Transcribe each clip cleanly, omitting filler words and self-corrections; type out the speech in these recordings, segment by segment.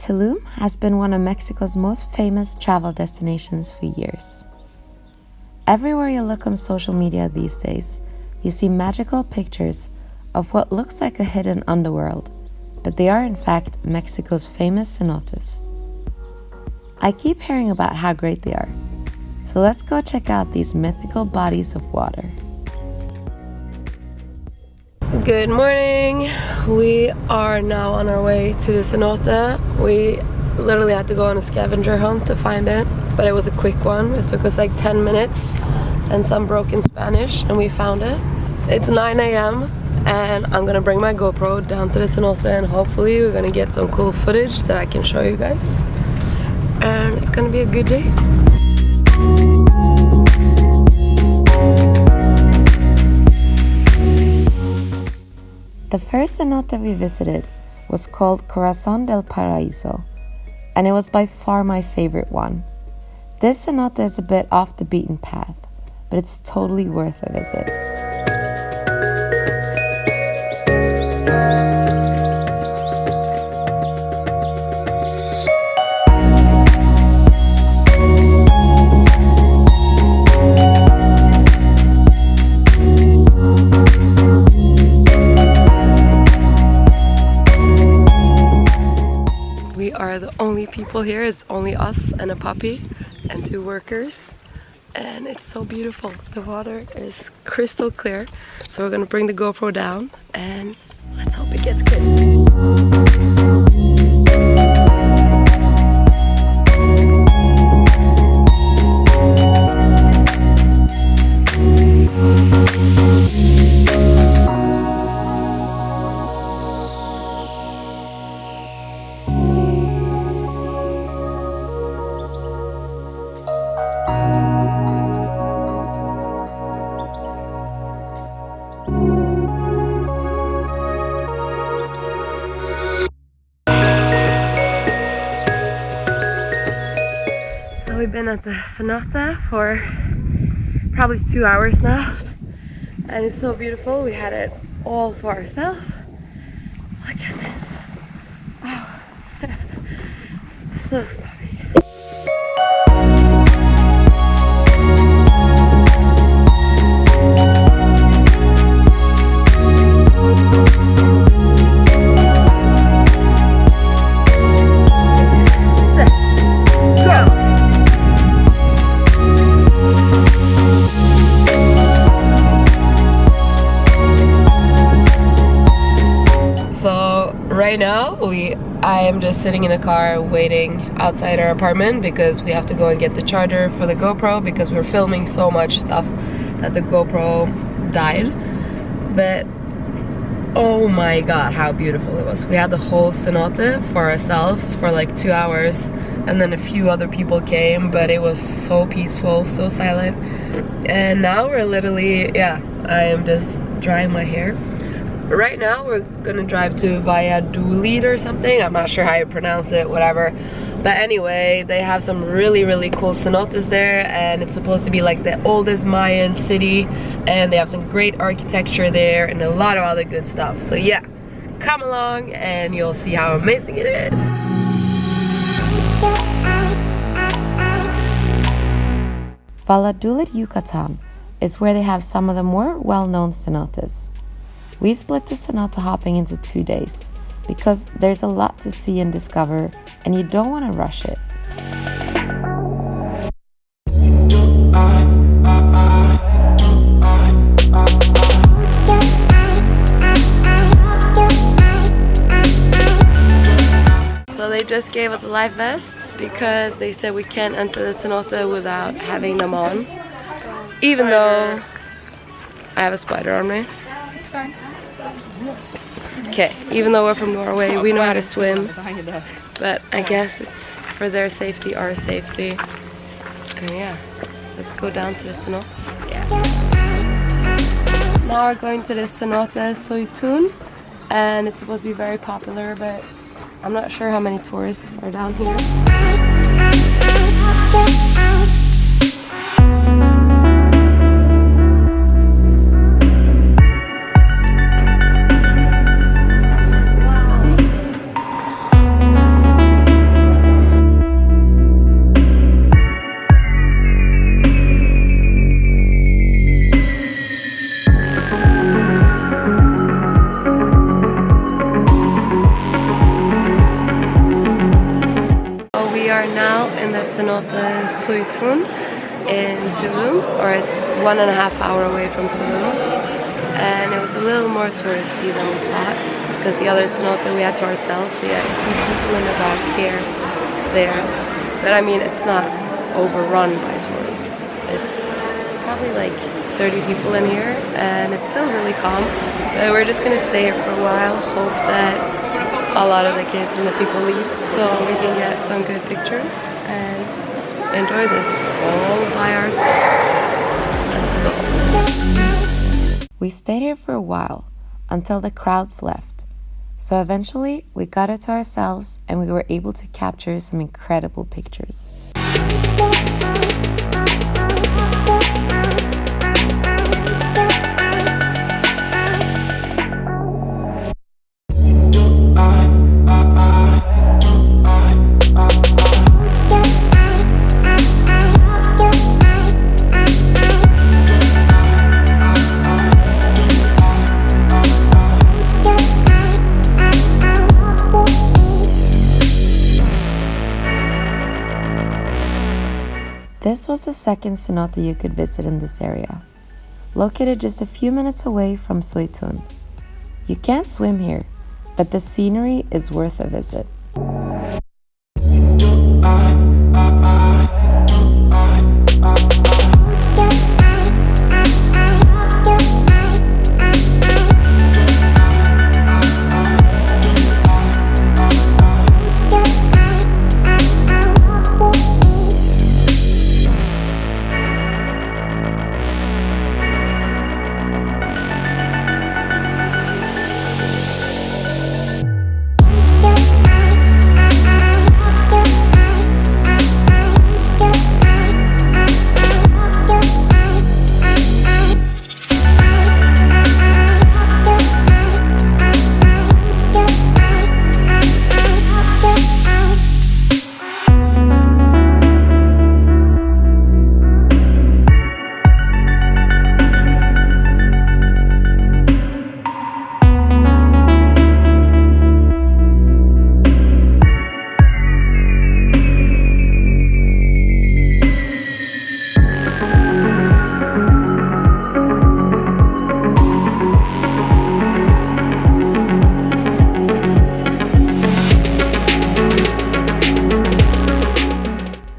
Tulum has been one of Mexico's most famous travel destinations for years. Everywhere you look on social media these days, you see magical pictures of what looks like a hidden underworld, but they are in fact Mexico's famous cenotes. I keep hearing about how great they are, so let's go check out these mythical bodies of water. Good morning! We are now on our way to the cenote. We literally had to go on a scavenger hunt to find it, but it was a quick one. It took us like 10 minutes and some broken Spanish and we found it. It's 9 a.m. and I'm gonna bring my GoPro down to the cenote and hopefully we're gonna get some cool footage that I can show you guys. And it's gonna be a good day. The first cenote we visited was called Corazón del Paraiso, and it was by far my favorite one. This cenote is a bit off the beaten path, but it's totally worth a visit. We are the only people here. It's only us and a puppy and 2 workers, and it's so beautiful. The water is crystal clear, so we're gonna bring the GoPro down and let's hope it gets good. We've been at the cenote for probably 2 hours now, and it's so beautiful. We had it all for ourselves. Look at this. Wow. So stunning. Right now, I am just sitting in a car waiting outside our apartment because we have to go and get the charger for the GoPro because we're filming so much stuff that the GoPro died. But oh my god, how beautiful it was. We had the whole cenote for ourselves for like 2 hours, and then a few other people came, but it was so peaceful, so silent. And now we're literally, I am just drying my hair. Right now we're gonna drive to Valladolid or something. I'm not sure how you pronounce it, whatever. But anyway, they have some really cool cenotes there, and it's supposed to be like the oldest Mayan city, and they have some great architecture there and a lot of other good stuff. So yeah, come along and you'll see how amazing it is. Valladolid, Yucatan is where they have some of the more well-known cenotes. We split the cenote hopping into 2 days because there's a lot to see and discover, and you don't want to rush it. So they just gave us life vests because they said we can't enter the cenote without having them on. Even though I have a spider on me. It's fine. Okay, even though we're from Norway, we know how to swim, but I guess it's for their safety, our safety. And yeah, let's go down to the cenote. Yeah. Now we're going to the Cenote Suytun, and it's supposed to be very popular, but I'm not sure how many tourists are down here. Cenote Suytun in Tulum, or it's 1.5 hours away from Tulum. And it was a little more touristy than we thought, because the other cenote we had to ourselves. So yeah, some people in the back here, there. But I mean, it's not overrun by tourists. It's probably like 30 people in here, and it's still really calm. But we're just gonna stay here for a while, hope that a lot of the kids and the people leave, so we can get some good pictures and enjoy this all by ourselves. Let's go. We stayed here for a while, until the crowds left. So eventually, we got it to ourselves and we were able to capture some incredible pictures. This was the second cenote you could visit in this area, located just a few minutes away from Suytun. You can't swim here, but the scenery is worth a visit.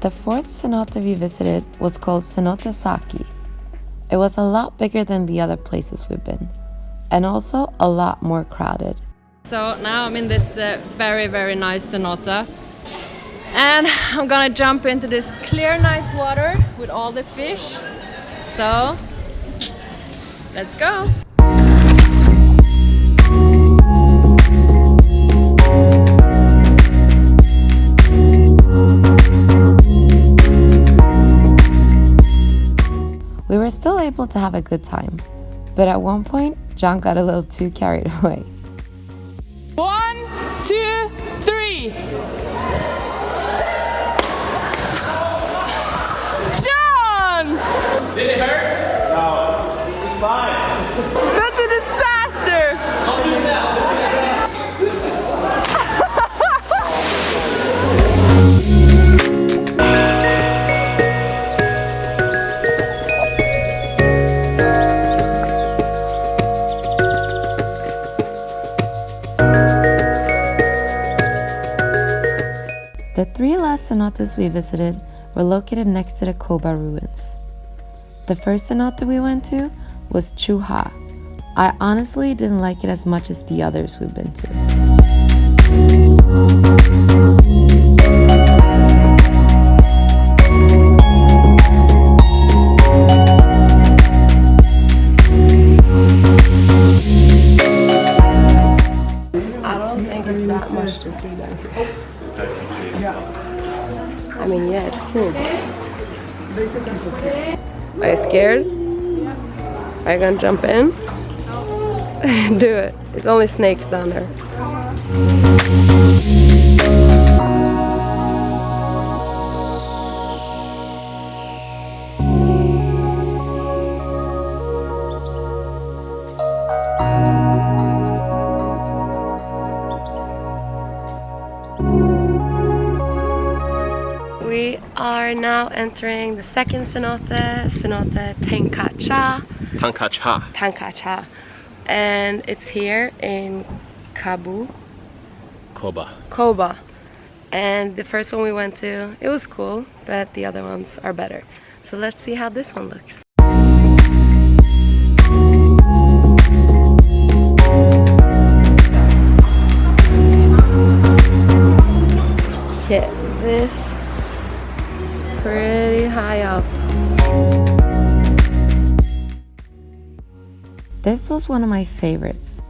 The fourth cenote we visited was called Cenote Zaci. It was a lot bigger than the other places we've been, and also a lot more crowded. So now I'm in this very, very nice cenote, and I'm gonna jump into this clear, nice water with all the fish. So let's go. We were still able to have a good time, but at one point, John got a little too carried away. 1, 2, 3. John! Did it hurt? No, it's fine. That's a disaster! I'll do it now. The three last cenotes we visited were located next to the Koba ruins. The first cenote we went to was Choo-Ha. I honestly didn't like it as much as the others we've been to. I don't think it's that much to see there. I mean, yeah, it's cool. Are you scared? Are you gonna jump in? Do it. It's only snakes down there. We We are now entering the second cenote, Cenote Tankach-Ha. Tankach-Ha. Tankach-Ha. And it's here in Koba. And the first one we went to, it was cool, but the other ones are better. So let's see how this one looks. Yeah, this is pretty high up. This was one of my favorites.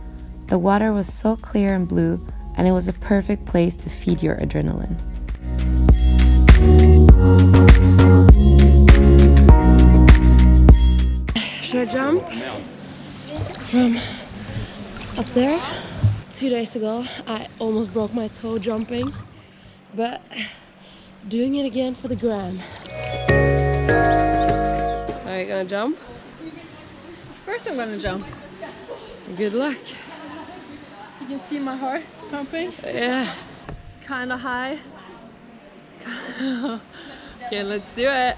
The water was so clear and blue, and it was a perfect place to feed your adrenaline. Should I jump from up there? 2 days ago, I almost broke my toe jumping, but doing it again for the gram. Are you gonna jump? Of course I'm gonna jump. Good luck. You can see my heart pumping. Yeah. It's kind of high. Okay, let's do it.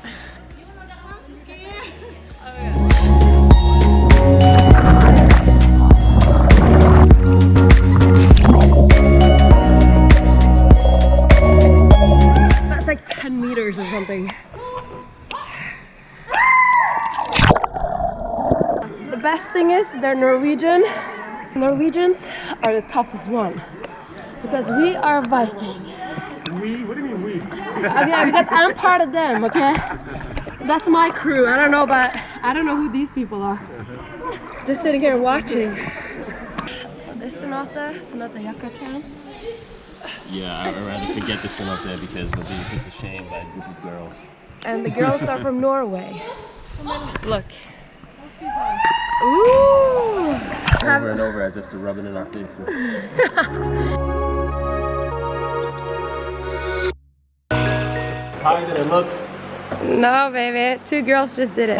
That's like 10 meters or something. The best thing is they're Norwegian. Norwegians are the toughest one because we are Vikings. We? What do you mean we? Okay, because I'm part of them, okay? That's my crew. I don't know who these people are. Just sitting here watching. So this Cenote Zaci. Yeah, I'd rather forget the cenote because we'll be put to shame by a group of girls. And the girls are from Norway. Look. Ooh! Over and over as if they're rubbing in our faces. Higher than it looks. No, baby. 2 girls just did it.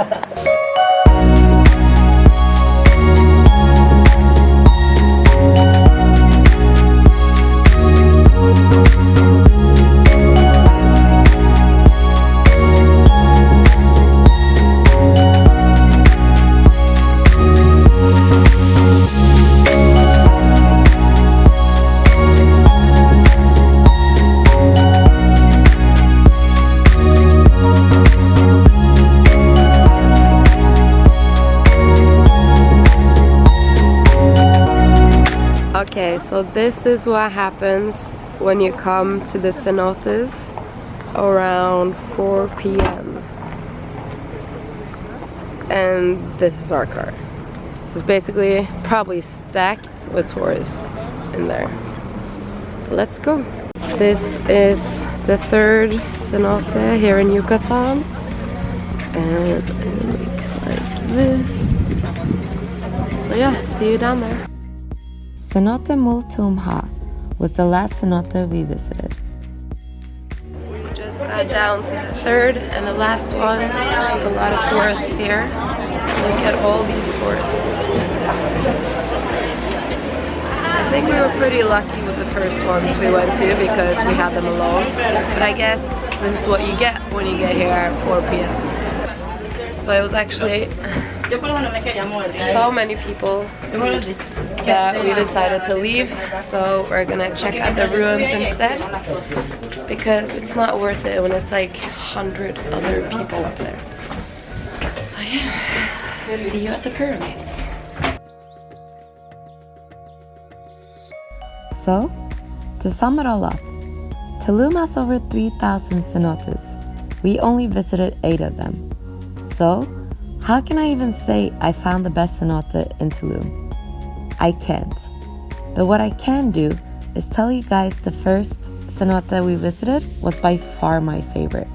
Okay, so this is what happens when you come to the cenotes around 4 p.m. And this is our car. So it's basically probably stacked with tourists in there. But let's go. This is the 3rd cenote here in Yucatan. And it looks like this. So yeah, see you down there. Cenote Multum Ha was the last cenote we visited. We just got down to the 3rd and the last one. There's a lot of tourists here. Look at all these tourists. I think we were pretty lucky with the first ones we went to because we had them alone. But I guess this is what you get when you get here at 4 p.m. So it was actually so many people that we decided to leave, so we're gonna check out the ruins instead because it's not worth it when it's like 100 other people up there. So yeah, see you at the pyramids. So, to sum it all up, Tulum has over 3,000 cenotes. We only visited 8 of them. So, how can I even say I found the best cenote in Tulum? I can't. But what I can do is tell you guys the first cenote we visited was by far my favorite.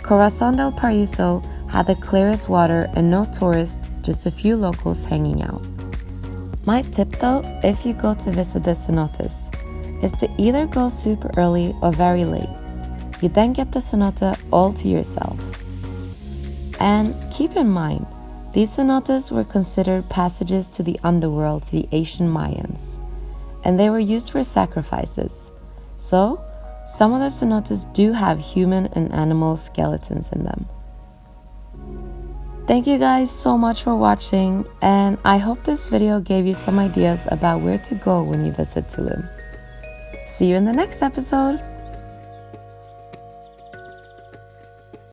Corazón del Paraiso had the clearest water and no tourists, just a few locals hanging out. My tip though, if you go to visit the cenotes, is to either go super early or very late. You then get the cenote all to yourself. And keep in mind, these cenotes were considered passages to the underworld to the ancient Mayans, and they were used for sacrifices. So, some of the cenotes do have human and animal skeletons in them. Thank you guys so much for watching, and I hope this video gave you some ideas about where to go when you visit Tulum. See you in the next episode!